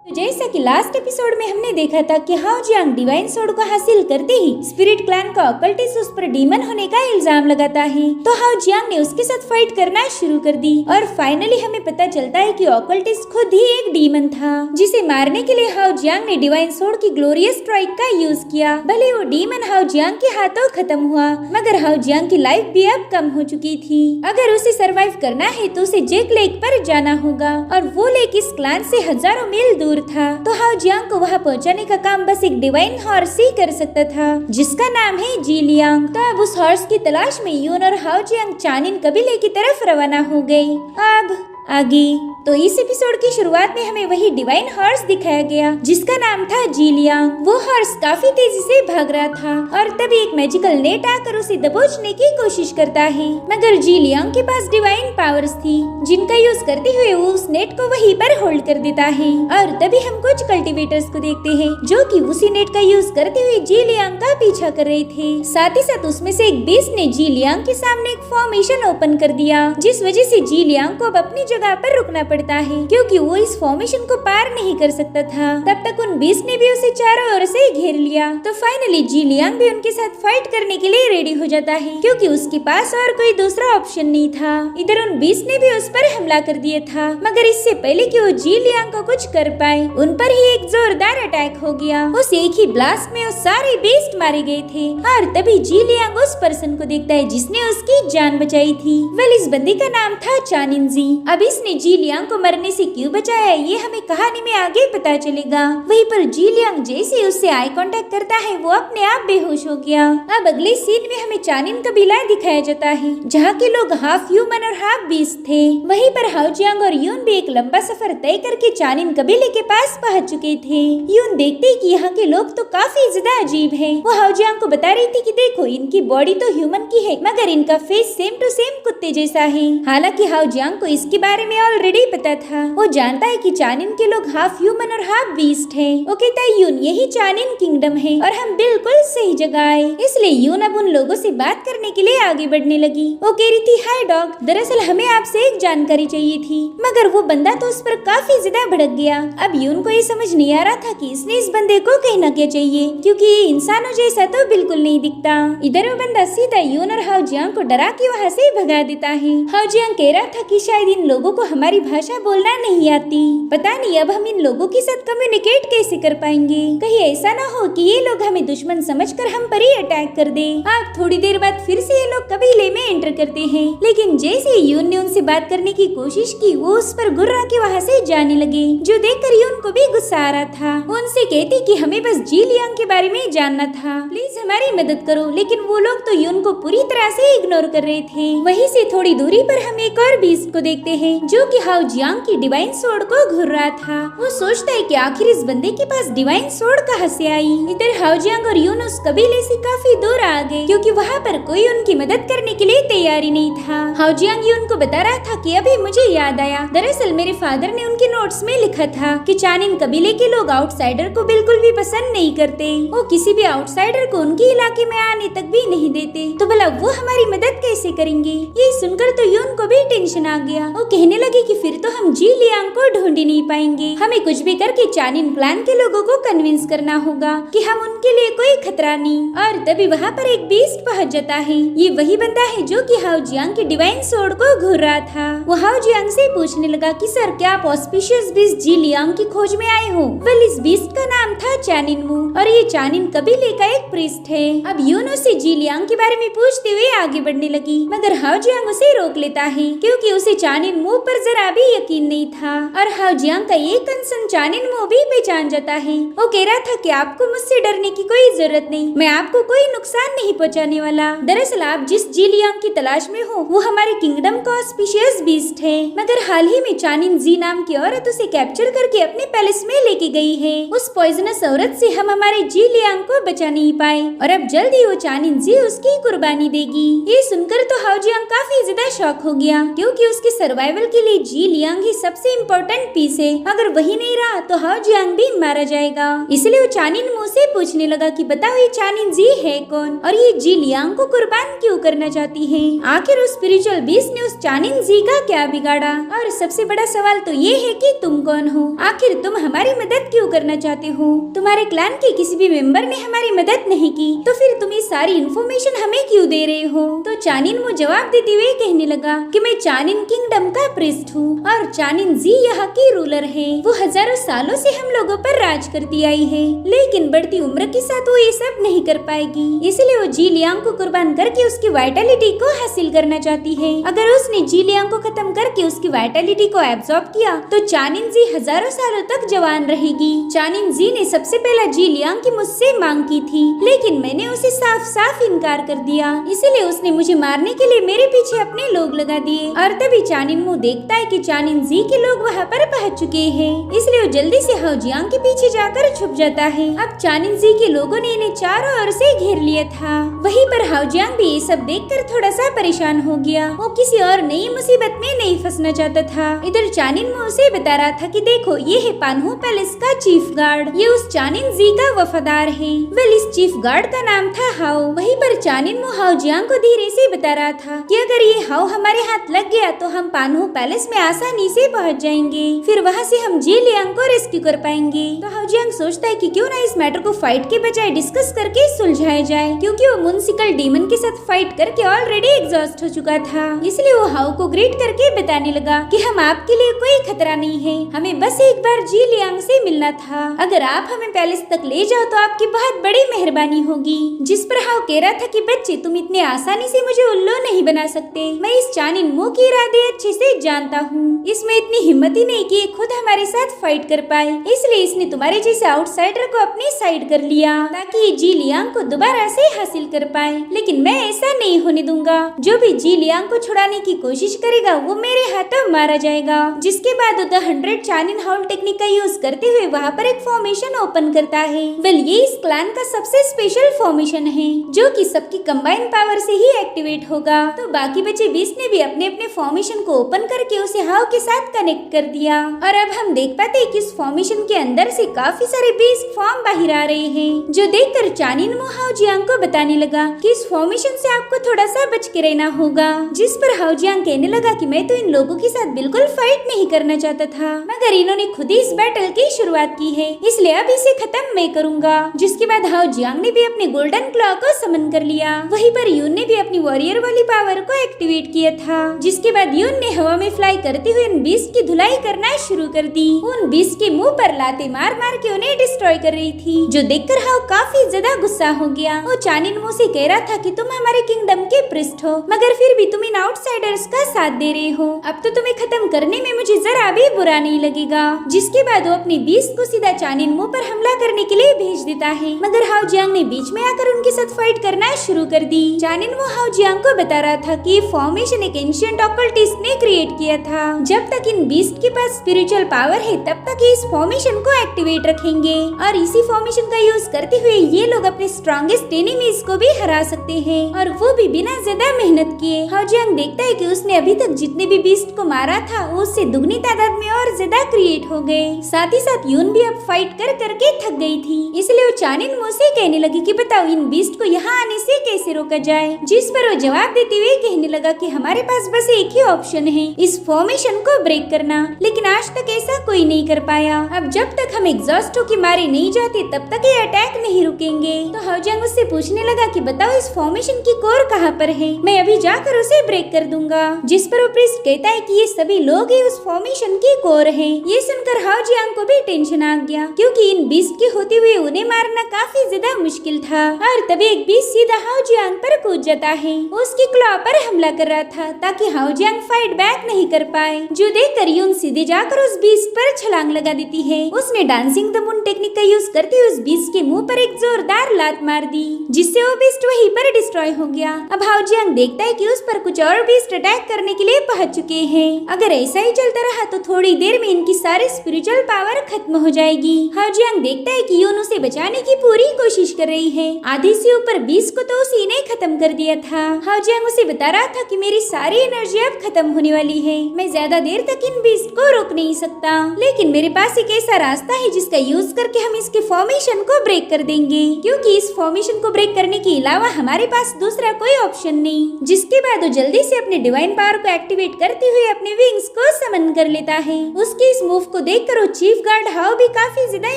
तो जैसा कि लास्ट एपिसोड में हमने देखा था कि हाउ जियांग डिवाइन सोर्ड को हासिल करते ही स्पिरिट क्लैन का ऑकल्टिस्ट उस पर डीमन होने का इल्जाम लगाता है। तो हाउ जियांग ने उसके साथ फाइट करना शुरू कर दी और फाइनली हमें पता चलता है कि ऑकल्टिस्ट खुद ही एक डीमन था, जिसे मारने के लिए हाउ जियांग ने डिवाइन सोर्ड की ग्लोरियस स्ट्राइक का यूज किया। भले वो डीमन हाउ जियांग के हाथों खत्म हुआ, मगर हाउ जियांग की लाइफ भी अब कम हो चुकी थी। अगर उसे सरवाइव करना है तो उसे जेक लेक पर जाना होगा और वो लेक इस क्लैन से हजारों मील दूर था। तो हाउ जियांग को वहां पहुंचाने का काम बस एक डिवाइन हॉर्स ही कर सकता था, जिसका नाम है जीलियांग। तो अब उस हॉर्स की तलाश में यून और हाउ जियांग चानिन कबीले की तरफ रवाना हो गई। अब आगे तो इस एपिसोड की शुरुआत में हमें वही डिवाइन हॉर्स दिखाया गया, जिसका नाम था जीलियांग। वो हॉर्स काफी तेजी से भाग रहा था और तभी एक मैजिकल नेट आकर उसे दबोचने की कोशिश करता है, मगर जीलियांग के पास डिवाइन पावर्स थी, जिनका यूज करते हुए वो उस नेट को वहीं पर होल्ड कर देता है। और तभी हम कुछ कल्टीवेटर्स को देखते हैं जो कि उसी नेट का यूज करते हुए जीलियांग का पीछा कर रहे थे। साथ ही साथ उसमें से एक बीस्ट ने जीलियांग के सामने एक फॉर्मेशन ओपन कर दिया, जिस वजह से जीलियांग को अब अपनी जगह पर रुकना पड़ता है, क्योंकि वो इस फॉर्मेशन को पार नहीं कर सकता था। तब तक उन बीस्ट ने भी उसे चारों ओर से घेर लिया। तो फाइनली जीलियांग भी उनके साथ फाइट करने के लिए रेडी हो जाता है, क्योंकि उसके पास और कोई दूसरा ऑप्शन नहीं था। इधर उन बीस्ट ने भी उस पर हमला कर दिया था, मगर इससे पहले कि वो जीलियांग को कुछ कर पाए, उन पर ही एक जोरदार अटैक हो गया। उस एक ही ब्लास्ट में वो सारे बीस्ट मारे गए थे और तभी जीलियांग उस पर्सन को देखता है जिसने उसकी जान बचाई थी। वेल, इस बंदी का नाम था चानिनजी। अब इसने जीलियांग को मरने से क्यों बचाया, ये हमें कहानी में आगे पता चलेगा। वहीं पर जीलियांग जैसे उससे आई कांटेक्ट करता है, वो अपने आप बेहोश हो गया। अब अगले सीन में हमें चानिन कबीला दिखाया जाता है, जहाँ के लोग हाफ ह्यूमन और हाफ बीस्ट थे। वहीं पर हाउ जियांग और यून भी एक लंबा सफर तय करके चानिन कबीले के पास पहुँच चुके थे। यून देखते कि यहाँ के लोग तो काफी ज्यादा अजीब है। वो हाउ जियांग को बता रही थी कि देखो, इनकी बॉडी तो ह्यूमन की है, मगर इनका फेस सेम टू सेम कुत्ते जैसा है। हालांकि हाउ जियांग को इसके बारे में ऑलरेडी पता था। वो जानता है कि चानिन के लोग हाफ ह्यूमन और हाफ बीस्ट हैं। वो कहता है यून, यही चानिन किंगडम है और हम बिल्कुल सही जगह आए। इसलिए यून अब उन लोगों से बात करने के लिए आगे बढ़ने लगी। वो कह रही थी, हाय डॉग, दरअसल हमें आपसे एक जानकारी चाहिए थी। मगर वो बंदा तो उस पर काफी ज्यादा भड़क गया। अब यून को ये समझ नहीं आ रहा था कि इसने इस बंदे को कहना क्या चाहिए, क्योंकि ये इंसानों जैसा तो बिल्कुल नहीं दिखता। इधर वो बंदा सीधा यून और हाउ जियांग को डरा के वहाँ से भगा देता है। हाउ जियांग कह रहा था कि शायद इन लोगों को हमारी भाषा बोलना नहीं आती, पता नहीं अब हम इन लोगों के साथ कम्युनिकेट कैसे कर पाएंगे। कहीं ऐसा ना हो कि ये लोग हमें दुश्मन समझकर हम पर ही अटैक कर दे। अब थोड़ी देर बाद फिर से ये लोग कबीले में एंटर करते हैं, लेकिन जैसे यून ने उनसे बात करने की कोशिश की, वो उस पर गुर्रा के वहाँ से जाने लगे, जो देखकर यून को भी गुस्सा आ रहा था। उनसे कहती कि हमें बस जीलियांग के बारे में जानना था, प्लीज हमारी मदद करो। लेकिन वो लोग तो यून को पूरी तरह से इग्नोर कर रहे थे। वहीं से थोड़ी दूरी पर हम एक और बीस्ट को देखते हैं, जो कि हाउ जियांग की डिवाइन सोर्ड को घूर रहा था। वो सोचता है कि आखिर इस बंदे के पास डिवाइन सोर्ड कहाँ से आई। इधर हाउ जियांग और यून उस कबीले से काफी दूर आ गए, क्योंकि वहाँ पर कोई उनकी मदद करने के लिए तैयारी नहीं था। हाउ जियांग यून को बता रहा था कि अभी मुझे याद आया, दरअसल मेरे फादर ने उनके नोट्स में लिखा था कि चानिन कबीले के लोग आउटसाइडर को बिल्कुल भी पसंद नहीं करते। वो किसी भी आउटसाइडर को उनके इलाके में आने तक भी नहीं देते, तो भला वो हमारी मदद कैसे करेंगे। ये सुनकर तो यून को भी टेंशन आ गया। वो कहने लगी कि फिर तो हम जीलियांग को ढूंढ ही नहीं पाएंगे, हमें कुछ भी करके चानिन क्लैन के लोगों को कन्विंस करना होगा कि हम उनके लिए कोई खतरा नहीं। और तभी वहाँ पर एक बीस्ट पहुँच जाता है। ये वही बंदा है जो कि हाउ जियांग के डिवाइन सोर्ड को घूर रहा था। वो हाउ जियांग से पूछने लगा कि सर, क्या आप ऑस्पिशियस बीस्ट जीलियांग की खोज में आए हो। वेल, इस बीस्ट का नाम था चानिन मू और ये चानिन कबीले का एक प्रीस्ट है। अब यून उससे जीलियांग के बारे में पूछते हुए आगे बढ़ने लगी, मगर हाउ जियांग उसे रोक लेता है, क्योंकि उसे चानिन मू पर जरा भी यकीन नहीं था। और हाउ जियांग का ये कंसर्न चानिन मू भी पहचान जाता है। वो कह रहा था कि आपको मुझसे डरने की कोई जरूरत नहीं, मैं आपको कोई नुकसान नहीं पहुंचाने वाला। दरअसल आप जिस जीलियांग की तलाश में हो, वो हमारे किंगडम का ऑस्पिशियस बीस्ट है, मगर हाल ही में चानिन जी नाम की औरत उसे कैप्चर करके अपने पैलेस में लेके गई है। उस पॉइजनस औरत से हम हमारे जीलियांग को बचा नहीं पाए और अब जल्दी वो चानिन जी उसकी कुर्बानी देगी। ये सुनकर तो हाउ जियांग काफी ज्यादा शॉक हो गया, क्योंकि उसके सर्वाइवल सर्वाइवल के लिए जी लियांग ही सबसे इम्पोर्टेंट पीस है। अगर वही नहीं रहा तो हाउ जियांग भी मारा जाएगा। इसलिए वो चानिन मो से पूछने लगा कि बताओ ये चानिन जी है कौन और ये जी लियांग को कुर्बान क्यों करना चाहती है। आखिर उस स्पिरिचुअल बीस्ट ने उस चानिन जी का क्या बिगाड़ा। और सबसे बड़ा सवाल तो ये है कि तुम कौन हो, आखिर तुम हमारी मदद क्यों करना चाहते हो। तुम्हारे क्लैन के किसी भी मेंबर ने हमारी मदद नहीं की तो फिर तुम ये सारी इन्फॉर्मेशन हमें क्यों दे रहे हो। तो चानिन मो जवाब देते हुए कहने लगा कि मैं चानिन किंगडम का प्रिस्ट हूँ और चानिन जी यहाँ की रूलर है। वो हजारों सालों से हम लोगों पर राज करती आई है, लेकिन बढ़ती उम्र के साथ वो ये सब नहीं कर पाएगी। इसलिए वो जी लियांग को कुर्बान करके उसकी वाइटलिटी को हासिल करना चाहती है। अगर उसने जी लियांग को खत्म करके उसकी वाइटलिटी को एब्जॉर्ब किया तो चानिन जी हजारों सालों तक जवान रहेगी। चानिन जी ने सबसे पहला जी लियांग की मुझसे मांग की थी, लेकिन मैंने उसे साफ साफ इनकार कर दिया। इसलिए उसने मुझे मारने के लिए मेरे पीछे अपने लोग लगा दिए। और तभी चानिन मो देखता है कि चानिन जी के लोग वहाँ पर पहुँच चुके हैं। इसलिए वो जल्दी से हाउ जियांग के पीछे जाकर छुप जाता है। अब चानिन जी के लोगों ने इन्हें चारों ओर से घेर लिया था। वहीं पर हाउ जियांग भी ये सब देखकर थोड़ा सा परेशान हो गया। वो किसी और नई मुसीबत में नहीं फंसना चाहता था। इधर चानिन मो उसे बता रहा था कि देखो ये है पानहू पैलेस का चीफ गार्ड, ये उस चानिन जी का वफादार है। वेल इस चीफ गार्ड का नाम था हाउ। वहीं पर चानिन मो हाउ जियांग को धीरे से बता रहा था कि अगर ये हाउ हमारे हाथ लग गया तो हम पानहू पैलेस में आसानी से पहुंच जाएंगे, फिर वहाँ से हम जी लियांग को रेस्क्यू कर पाएंगे। तो हाउ जियांग सोचता है कि क्यों ना इस मैटर को फाइट के बजाय डिस्कस करके सुलझाया जाए, क्योंकि वो मुंसिकल डीमन के साथ फाइट करके ऑलरेडी एग्जॉस्ट हो चुका था। इसलिए वो हाउ को ग्रीट करके बताने लगा कि हम आपके लिए कोई खतरा नहीं है, हमें बस एक बार जी लियांग से मिलना था। अगर आप हमें पैलेस तक ले जाओ तो आपकी बहुत बड़ी मेहरबानी होगी। जिस पर हाउ कह रहा था कि बच्चे तुम इतने आसानी से मुझे उल्लू नहीं बना सकते, मैं इस चानिन मो की इरादे अच्छे से जानता हूँ। इसमें इतनी हिम्मत ही नहीं कि ये खुद हमारे साथ फाइट कर पाए, इसलिए इसने तुम्हारे जैसे आउटसाइडर को अपनी साइड कर लिया ताकि ये जी लियांग को दोबारा से हासिल कर पाए। लेकिन मैं ऐसा नहीं होने दूंगा। जो भी जी लियांग को छुड़ाने की कोशिश करेगा वो मेरे हाथों मारा जाएगा। जिसके बाद द 100 चानिन हाउल टेक्निक का यूज करते हुए वहाँ पर एक फॉर्मेशन ओपन करता है। वेल ये इस क्लैन का सबसे स्पेशल फॉर्मेशन है जो कि सबकी कंबाइन पावर से ही एक्टिवेट होगा। तो बाकी बचे 20 ने भी अपने अपने फॉर्मेशन को ओपन करके उसे हाउ के साथ कनेक्ट कर दिया। और अब हम देख पाते हैं कि इस फॉर्मेशन के अंदर से काफी सारे बीस्ट फॉर्म बाहर आ रहे हैं, जो देखकर चानिन मो हाउ जियांग को बताने लगा कि इस फॉर्मेशन से आपको थोड़ा सा बच के रहना होगा। जिस पर हाउ जियांग कहने लगा कि मैं तो इन लोगों के साथ बिल्कुल फाइट नहीं करना चाहता था, मगर इन्होंने खुद ही इस बैटल की शुरुआत की है, इसलिए अब इसे खत्म मैं करूंगा। जिसके बाद हाउ जियांग ने भी अपने गोल्डन क्लॉ को समन कर लिया। वहीं पर यून ने भी अपनी वॉरियर वाली पावर को एक्टिवेट किया था। जिसके बाद यून ने हवा में फ्लाई करते हुए उन बीस्ट की धुलाई करना शुरू कर दी। उन बीस्ट के मुंह पर लाते मार मार के उन्हें डिस्ट्रॉय कर रही थी, जो देखकर हाउ काफी ज्यादा गुस्सा हो गया। वो चानिन मो से कह रहा था कि तुम हमारे किंगडम के प्रिस्ट हो, मगर फिर भी तुम इन आउटसाइडर्स का साथ दे रहे हो। अब तो तुम्हें खत्म करने में मुझे जरा भी बुरा नहीं लगेगा। जिसके बाद वो अपनी बीस्ट को सीधा चानिन मो पर हमला करने के लिए भेज देता है, मगर हाउ जियांग ने बीच में आकर उनके साथ फाइट करना शुरू कर दी। चानिन मो हाउ जियांग को बता रहा था कि फॉर्मेशन एक एंशिएंट ऑकल्टिस्ट ने क्रिएट किया था। जब तक इन बीस्ट के पास स्पिरिचुअल पावर है तब तक इस फॉर्मेशन को एक्टिवेट रखेंगे और इसी फॉर्मेशन का यूज करते हुए ये लोग अपने स्ट्रॉन्गेस्ट एनिमीज को भी हरा सकते हैं, और वो भी बिना ज्यादा मेहनत किए। हाउ जियांग देखता है कि उसने अभी तक जितने भी बीस्ट को मारा था उससे दुगनी तादाद में और ज्यादा क्रिएट हो गए। साथ ही साथ यून भी अब फाइट कर करके थक गई थी, इसलिए वो चानिन मो से कहने लगी कि बताओ इन बीस्ट को यहाँ आने से कैसे रोका जाए। जिस पर वो जवाब देते हुए कहने लगा कि हमारे पास बस एक ही ऑप्शन है, इस फॉर्मेशन को ब्रेक करना, लेकिन आज तक ऐसा कोई नहीं कर पाया। अब जब तक हम एग्जॉस्ट होके मारे नहीं जाते तब तक ये अटैक नहीं रुकेंगे। तो हाउ जियांग उससे पूछने लगा कि बताओ इस फॉर्मेशन की कोर कहाँ पर है, मैं अभी जाकर उसे ब्रेक कर दूंगा। जिस पर वो प्रीस्ट कहता है कि ये सभी लोग ही उस फॉर्मेशन की कोर है। ये सुनकर हाउ जियांग को भी टेंशन आ गया, क्योंकि इन बीस्ट के होते हुए उन्हें मारना काफी ज्यादा मुश्किल था। और तभी एक बीस्ट सीधा हाउ जियांग पर कूद जाता है, उसकी क्लॉ पर हमला कर रहा था ताकि हाउ जियांग फाइट बैक नहीं कर पाए। जो देखकर यून सीधे जाकर उस बीस्ट पर छलांग लगा देती है। उसने डांसिंग द मून टेक्निक का यूज करते हुए उस बीस्ट के मुंह पर एक जोरदार लात मार दी, जिससे वो बीस्ट वहीं पर डिस्ट्रॉय हो गया। अब हाउ जियांग देखता है कि उस पर कुछ और बीस्ट अटैक करने के लिए पहुंच चुके हैं। अगर ऐसा ही चलता रहा तो थोड़ी देर में इनकी सारी स्पिरिचुअल पावर खत्म हो जाएगी। हाउ जियांग देखता है कि यून उसे बचाने की पूरी कोशिश कर रही है। आधी से ऊपर बीस्ट को तो उसी ने खत्म कर दिया था। हाउ जियांग उसे बता रहा था कि मेरी सारी एनर्जी अब खत्म होने वाली वाली है। मैं ज्यादा देर तक इन बीस्ट को रोक नहीं सकता, लेकिन मेरे पास एक ऐसा रास्ता है जिसका यूज करके हम इसके फॉर्मेशन को ब्रेक कर देंगे, क्योंकि इस फॉर्मेशन को ब्रेक करने के अलावा हमारे पास दूसरा कोई ऑप्शन नहीं। जिसके बाद वो जल्दी से अपने डिवाइन पावर को एक्टिवेट करते हुए अपने विंग्स को समन कर लेता है। उसके इस मूव को देखकर वो चीफ गार्ड हाउ भी काफी ज्यादा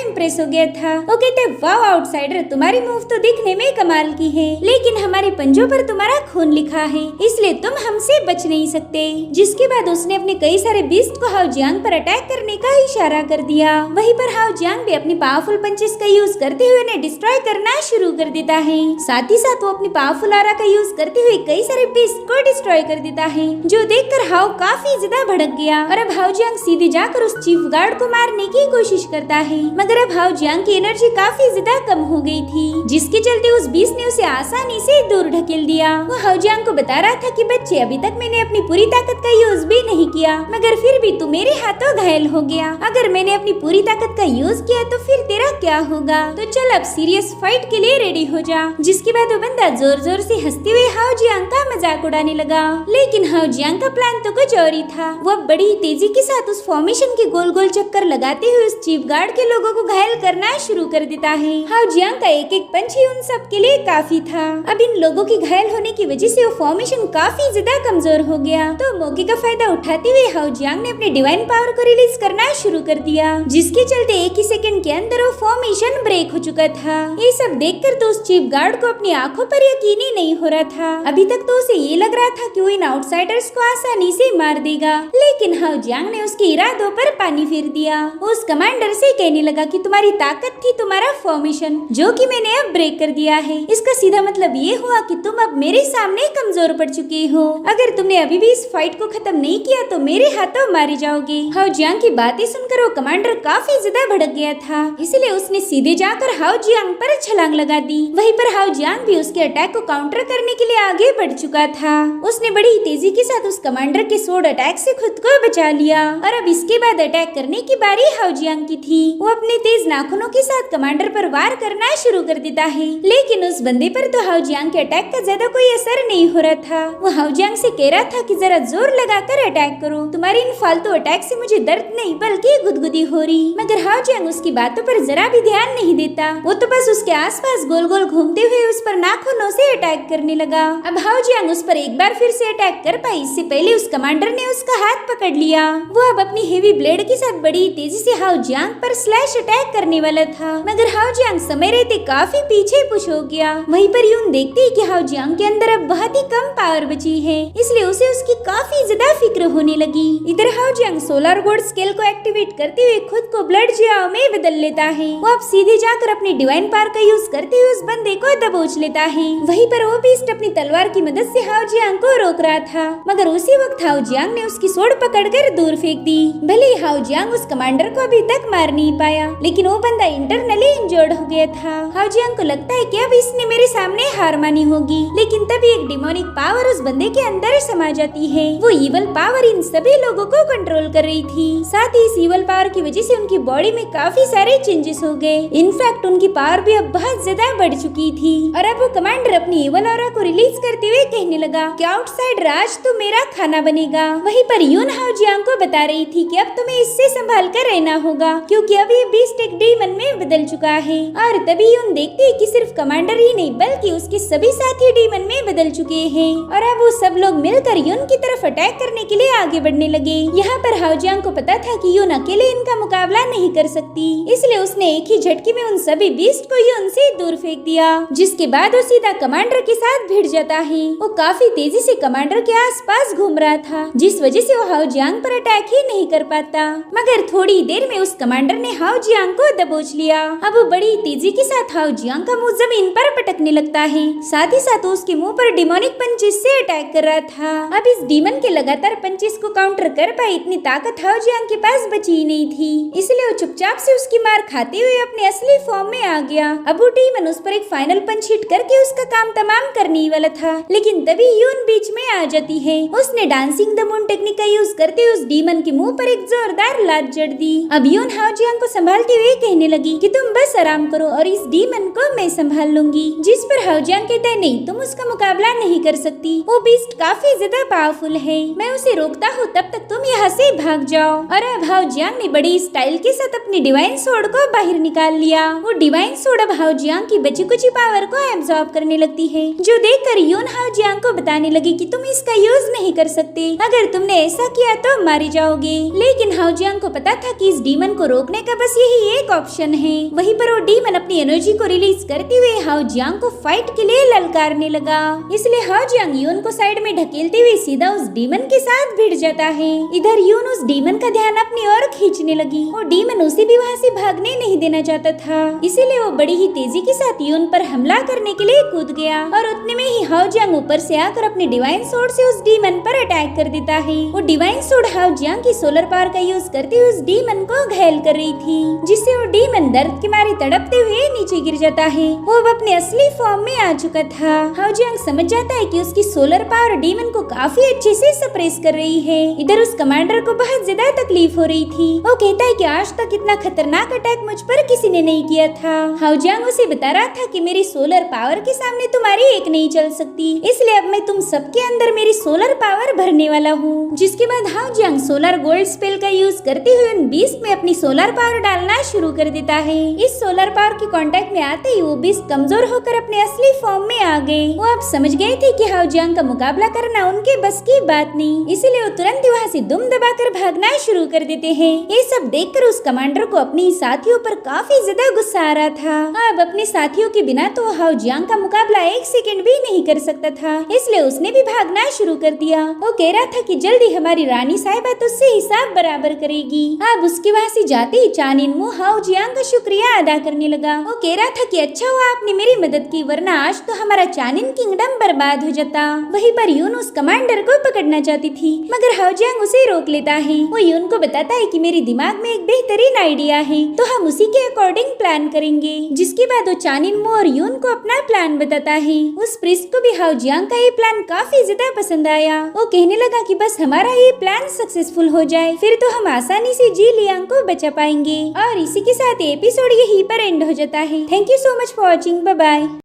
इम्प्रेस हो गया था। वो कहते, वाह आउटसाइडर, तुम्हारी मूव तो दिखने में कमाल की है, लेकिन हमारे पंजों पर तुम्हारा खून लिखा है, इसलिए तुम हमसे बच नहीं सकते। जिसके बाद उसने अपने कई सारे बीस्ट को हाउ जियांग पर अटैक करने का इशारा कर दिया। वहीं पर हाउ जियांग भी अपनी पावरफुल पंचेस का यूज करते हुए उन्हें डिस्ट्रॉय करना शुरू कर देता है। साथ ही साथ वो अपनी पावरफुल ऑरा का यूज करते हुए कई सारे बीस्ट को डिस्ट्रॉय कर देता है, जो देखकर हाउ काफी ज्यादा भड़क गया। और अब हाउ जियांग सीधे जाकर उस चीफ गार्ड को मारने की कोशिश करता है, मगर अब हाउ जियांग की एनर्जी काफी ज्यादा कम हो गई थी, जिसके चलते उस बीस्ट ने उसे आसानी से दूर ढकेल दिया। वो हाउ जियांग को बता रहा था कि बच्चे, अभी तक मैंने अपनी पूरी ताकत का यूज भी नहीं किया, मगर फिर भी तू मेरे हाथों घायल हो गया। अगर मैंने अपनी पूरी ताकत का यूज किया तो फिर तेरा क्या होगा? तो चल अब सीरियस फाइट के लिए रेडी हो जा। जिसके बाद वो बंदा जोर जोर से हंसते हुए हाउ जियांग का मजाक उड़ाने लगा, लेकिन हाउ जियांग का प्लान तो कुछ और ही था। वो बड़ी तेजी के साथ उस फॉर्मेशन के गोल गोल चक्कर लगाते हुए उस चीफ गार्ड के लोगों को घायल करना शुरू कर देता है। हाउ जियांग का एक एक पंच ही उन सब के लिए काफी था। अब इन लोगों के घायल होने की वजह से वो फॉर्मेशन काफी ज्यादा कमजोर हो गया। तो मौके का फायदा उठाते हुए हाउ जियांग ने अपने डिवाइन पावर को रिलीज करना शुरू कर दिया, जिसके चलते एक ही सेकंड के अंदर वो फॉर्मेशन ब्रेक हो चुका था। ये सब देखकर तो उस चीफ गार्ड को अपनी आंखों पर यकीन ही नहीं हो रहा था। अभी तक तो उसे ये लग रहा था कि वो इन आउटसाइडर्स को आसानी से मार देगा, लेकिन हाउ जियांग ने उसके इरादों पर पानी फेर दिया। उस कमांडर से कहने लगा कि तुम्हारी ताकत थी तुम्हारा फॉर्मेशन, जो कि मैंने अब ब्रेक कर दिया है। इसका सीधा मतलब ये हुआ कि तुम अब मेरे सामने कमजोर पड़ चुके हो। अगर तुमने अभी भी इस फाइट को खत्म नहीं किया तो मेरे हाथों मारे जाओगे। हाउ जियांग की बातें सुनकर वो कमांडर काफी ज्यादा भड़क गया था, इसलिए उसने सीधे जाकर हाउ जियांग पर छलांग लगा दी। वहीं पर हाउ जियांग भी उसके अटैक को काउंटर करने के लिए आगे बढ़ चुका था। उसने बड़ी तेजी के साथ उस कमांडर के स्वॉर्ड अटैक से खुद को बचा लिया, और अब इसके बाद अटैक करने की बारी हाउ जियांग की थी। वो अपने तेज नाखूनों के साथ कमांडर पर वार करना शुरू कर देता है, लेकिन उस बंदे पर तो हाउ जियांग के अटैक का ज्यादा कोई असर नहीं हो रहा था। वो हाउ जियांग से कह रहा था कि जरा जोर लगाकर अटैक करो, तुम्हारी इन फालतू अटैक से मुझे दर्द नहीं बल्कि गुदगुदी हो रही। मगर हाउ जियांग उसकी बातों पर जरा भी ध्यान नहीं देता। वो तो बस उसके आसपास गोल गोल घूमते हुए उस पर नाखूनों से अटैक करने लगा। अब हाउ जियांग उस पर एक बार फिर से अटैक कर पाई, इससे पहले उस कमांडर ने उसका हाथ पकड़ लिया। वो अब अपनी हेवी ब्लेड के साथ बड़ी तेजी से हाउ जियांग पर स्लैश अटैक करने वाला था, मगर हाउ जियांग समय रहते काफी पीछे पुश हो गया। वहीं पर यून देखते ही कि हाउ जियांग के अंदर अब बहुत ही कम पावर बची है, इसलिए उसे उसकी काफी ज्यादा फिक्र होने लगी। इधर how Jiang solar God scale को एक्टिवेट करते हुए खुद को ब्लड जियाओ में बदल लेता है। वो अब सीधे जाकर अपनी डिवाइन पावर का यूज करते हुए उस बंदे को दबोच लेता है। वहीं पर वो बीस्ट अपनी तलवार की मदद से हाउ जियांग को रोक रहा था, मगर उसी वक्त हाउ जियांग ने उसकी सोड पकड़कर दूर फेंक दी। भले ही हाउ जियांग उस कमांडर को अभी तक मार नहीं पाया, लेकिन वो बंदा इंटरनली इंजर्ड हो गया था। हाउ जियांग को लगता है कि अब इसने मेरे सामने हार मानी होगी, लेकिन तभी एक डिमोनिक पावर उस बंदे के अंदर समा जाती है। वो ईवल पावर इन सभी लोगों को कंट्रोल कर रही थी। साथ ही इस ईवल पावर की वजह से उनकी बॉडी में काफी सारे चेंजेस हो गए। इनफैक्ट उनकी पावर भी अब बहुत ज्यादा बढ़ चुकी थी। और अब वो कमांडर अपनी ईवल ऑरा को रिलीज करते हुए कहने लगा कि आउटसाइड राज तो मेरा खाना बनेगा। वहीं पर यून हाउ जियांग को बता रही थी कि अब तुम्हें इससे संभाल कर रहना होगा, क्योंकि अब ये बीस्ट एक डीमन में बदल चुका है। और तभी यून देखती है कि सिर्फ कमांडर ही नहीं बल्कि उसके सभी साथी डीमन में बदल चुके हैं, और अब वो सब लोग मिलकर यून की तरफ अटैक करने के लिए आगे बढ़ने लगे। यहाँ पर हाउ जियांग को पता था कि यून अकेले इनका मुकाबला नहीं कर सकती, इसलिए उसने एक ही झटके में उन सभी बीस्ट को यून से दूर फेंक दिया, जिसके बाद वो सीधा कमांडर के साथ भिड़ जाता है। वो काफी तेजी से कमांडर के आसपास घूम रहा था, जिस वजह से वो हाउ जियांग पर अटैक ही नहीं कर पाता। मगर थोड़ी देर में उस कमांडर ने हाउ जियांग को दबोच लिया। अब वो बड़ी तेजी के साथ हाउ जियांग का मुंह जमीन पर पटकने लगता है, साथ ही साथ उसके मुंह पर डिमोनिक पंचेस से अटैक कर रहा था। अब इस डीमन के लगातार पंचेस को काउंटर कर पाए इतनी ताकत हाउ जियांग के पास बची ही नहीं थी, इसलिए वो चुपचाप से उसकी मार खाते हुए अपने असली फॉर्म में आ गया। अब वो डीमन उस पर एक फाइनल पंच हिट करके उसका काम तमाम करने वाला था, लेकिन तभी यून बीच में आ जाती है। उसने डांसिंग द मून टेक्निक का यूज करते हुए उस डीमन के मुंह पर एक जोरदार लात जड़ दी। अब यून हाउ जियांग को संभालते हुए कहने लगी कि तुम बस आराम करो और इस डीमन को मैं संभाल लूंगी। जिस पर हाउ जियांग कहता है नहीं, तुम उसका मुकाबला नहीं कर सकती, वो बीस्ट काफी ज्यादा पावरफुल है। मैं उसे रोकता हूँ तब तक तुम यहाँ से भाग जाओ। और अब हाउ जियांग ने बड़ी स्टाइल के साथ अपनी डिवाइन सोर्ड को बाहर निकाल लिया। वो डिवाइन सोर्ड अब हाउ जियांग की बची कुची पावर को एब्जॉर्ब करने लगती है, जो देखकर यून हाउ जियांग को बताने लगी कि तुम इसका यूज नहीं कर सकते, अगर तुमने ऐसा किया तो मारे जाओगे। लेकिन हाउ जियांग को पता था कि इस डीमन को रोकने का बस यही एक ऑप्शन है। वहीं पर वो डीमन अपनी एनर्जी को रिलीज करते हुए हाउ जियांग को फाइट के लिए ललकारने लगा। इसलिए हाउ जियांग यून को साइड में ढकेलते हुए सीधा उस डीमन के साथ भिड़ जाता है। इधर यून उस डीमन का ध्यान अपनी ओर खींचने लगी और डीमन उसे भी वहाँ से भागने नहीं देना चाहता था, इसीलिए वो बड़ी ही तेजी के साथ यून पर हमला करने के लिए कूद गया। और उतने में ही हाउ जियांग ऊपर से आकर अपने डिवाइन सोर्ड से उस डीमन पर अटैक कर देता है। वो डिवाइन सोर्ड हाउ जियांग की सोलर पावर का यूज करते हुए उस डीमन को घायल कर रही थी, जिससे वो डीमन दर्द के मारे तड़पते हुए नीचे गिर जाता है। वो अब अपने असली फॉर्म में आ चुका था। हाउ जियांग समझ जाता है कि उसकी सोलर पावर डीमन को काफी अच्छे से सप्रेस कर रही है। इधर उस कमांडर को बहुत ज्यादा तकलीफ हो रही थी। वो कहता है कि आज तक इतना खतरनाक अटैक मुझ पर किसी ने नहीं किया था। हाउ जियांग उसे बता रहा था कि मेरी सोलर पावर के सामने तुम्हारी एक नहीं चल सकती, इसलिए अब मैं तुम सबके अंदर मेरी सोलर पावर भरने वाला हूँ। जिसके बाद how Jiang solar gold spell का यूज करते हुए उन बीस्ट में अपनी सोलर पावर डालना शुरू कर देता है। इस सोलर पावर के कांटेक्ट में आते ही वो बीस्ट कमजोर होकर अपने असली फॉर्म में आ गए। वो अब समझ गए थे कि हाउ जियांग का मुकाबला करना उनके बस की बात नहीं, इसीलिए वो तुरंत वहाँ से दुम दबाकर भागना शुरू कर देते हैं। ये सब देखकर उस कमांडर को अपनी साथियों पर काफी ज्यादा गुस्सा आ रहा था। अब अपने साथियों के बिना तो हाउ जियांग का मुकाबला एक सेकंड भी नहीं कर सकता था, इसलिए उसने भी भागना शुरू कर दिया। वो कह रहा था कि जल्दी हमारी रानी साहिबा तुझसे हिसाब बराबर करेगी। अब उसके वहाँ से जाते ही चान इन मू हाउ जियांग का शुक्रिया अदा करने लगा। वो कह रहा था कि अच्छा हुआ आपने मेरी मदद की, वरना आज तो हमारा चानिन किंगडम बर्बाद हो जाता। वहीं पर यून उस कमांडर को पकड़ना चाहती थी, मगर हाउ जियांग उसे रोक लेता है। वो यून को बताता है कि मेरे दिमाग में एक बेहतरीन आइडिया है, तो हम उसी के अकॉर्डिंग प्लान करेंगे। जिसके बाद वो चान इन मू और यून को अपना प्लान बताता है। उस प्रिस्ट को भी हाउ जियांग का ये प्लान काफी ज्यादा पसंद आया। वो कहने लगा कि बस हमारा ये प्लान सक्सेसफुल हो जाए, फिर तो हम आसानी से जी लियांग को बचा पाएंगे। और इसी के साथ एपिसोड यहीं पर एंड हो जाता है। Thank you so much for watching. Bye bye.